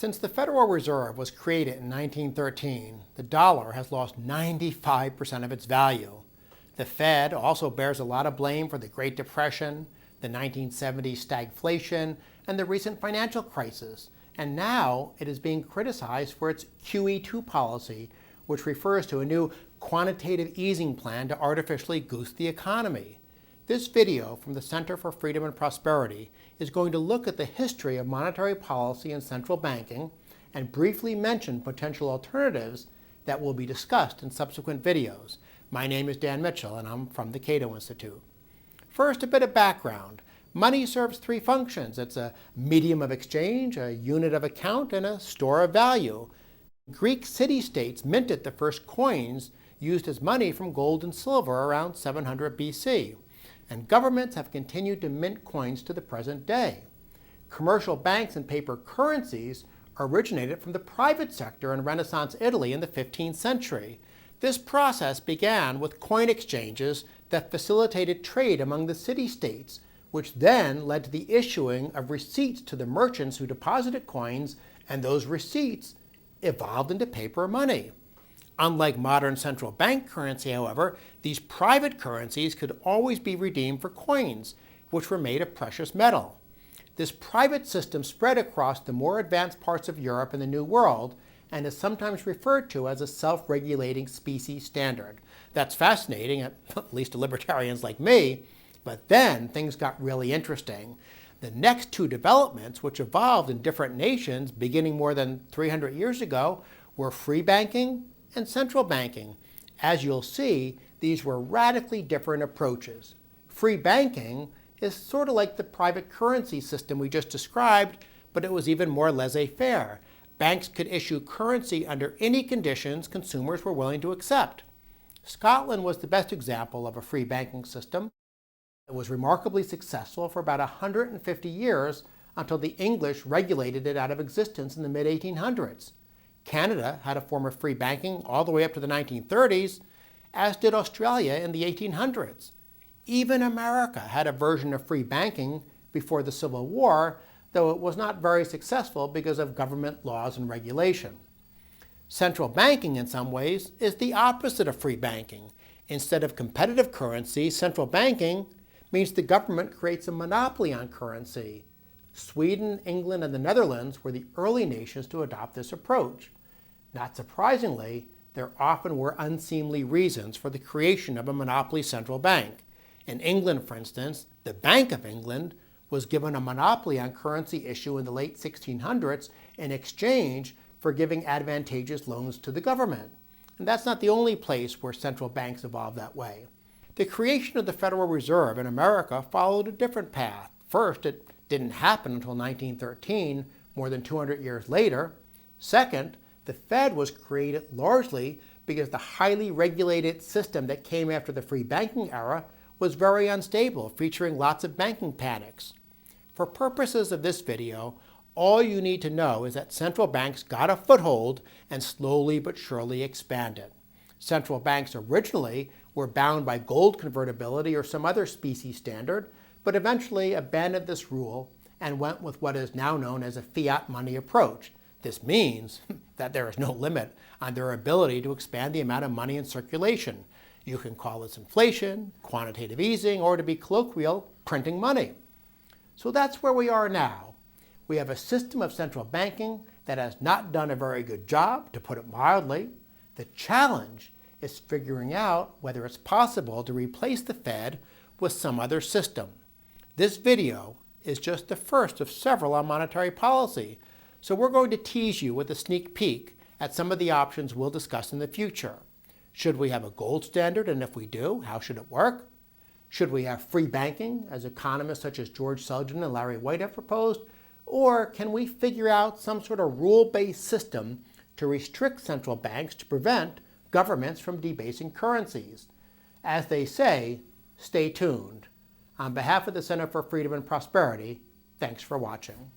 Since the Federal Reserve was created in 1913, the dollar has lost 95% of its value. The Fed also bears a lot of blame for the Great Depression, the 1970s stagflation, and the recent financial crisis. And now it is being criticized for its QE2 policy, which refers to a new quantitative easing plan to artificially goose the economy. This video from the Center for Freedom and Prosperity is going to look at the history of monetary policy and central banking and briefly mention potential alternatives that will be discussed in subsequent videos. My name is Dan Mitchell and I'm from the Cato Institute. First, a bit of background. Money serves three functions. It's a medium of exchange, a unit of account, and a store of value. Greek city-states minted the first coins used as money from gold and silver around 700 BC. And governments have continued to mint coins to the present day. Commercial banks and paper currencies originated from the private sector in Renaissance Italy in the 15th century. This process began with coin exchanges that facilitated trade among the city-states, which then led to the issuing of receipts to the merchants who deposited coins, and those receipts evolved into paper money. Unlike modern central bank currency, however, these private currencies could always be redeemed for coins, which were made of precious metal. This private system spread across the more advanced parts of Europe and the New World, and is sometimes referred to as a self-regulating specie standard. That's fascinating, at least to libertarians like me, but then things got really interesting. The next two developments, which evolved in different nations beginning more than 300 years ago, were free banking and central banking. As you'll see, these were radically different approaches. Free banking is sort of like the private currency system we just described, but it was even more laissez-faire. Banks could issue currency under any conditions consumers were willing to accept. Scotland was the best example of a free banking system. It was remarkably successful for about 150 years until the English regulated it out of existence in the mid-1800s. Canada had a form of free banking all the way up to the 1930s, as did Australia in the 1800s. Even America had a version of free banking before the Civil War, though it was not very successful because of government laws and regulation. Central banking, in some ways, is the opposite of free banking. Instead of competitive currency, central banking means the government creates a monopoly on currency. Sweden, England, and the Netherlands were the early nations to adopt this approach. Not surprisingly, there often were unseemly reasons for the creation of a monopoly central bank. In England, for instance, the Bank of England was given a monopoly on currency issue in the late 1600s in exchange for giving advantageous loans to the government. And that's not the only place where central banks evolved that way. The creation of the Federal Reserve in America followed a different path. First, it didn't happen until 1913, more than 200 years later. Second, the Fed was created largely because the highly regulated system that came after the free banking era was very unstable, featuring lots of banking panics. For purposes of this video, all you need to know is that central banks got a foothold and slowly but surely expanded. Central banks originally were bound by gold convertibility or some other specie standard, but eventually abandoned this rule and went with what is now known as a fiat money approach. This means that there is no limit on their ability to expand the amount of money in circulation. You can call this inflation, quantitative easing, or to be colloquial, printing money. So that's where we are now. We have a system of central banking that has not done a very good job, to put it mildly. The challenge is figuring out whether it's possible to replace the Fed with some other system. This video is just the first of several on monetary policy, so we're going to tease you with a sneak peek at some of the options we'll discuss in the future. Should we have a gold standard, and if we do, how should it work? Should we have free banking, as economists such as George Selgin and Larry White have proposed? Or can we figure out some sort of rule-based system to restrict central banks to prevent governments from debasing currencies? As they say, stay tuned. On behalf of the Center for Freedom and Prosperity, thanks for watching.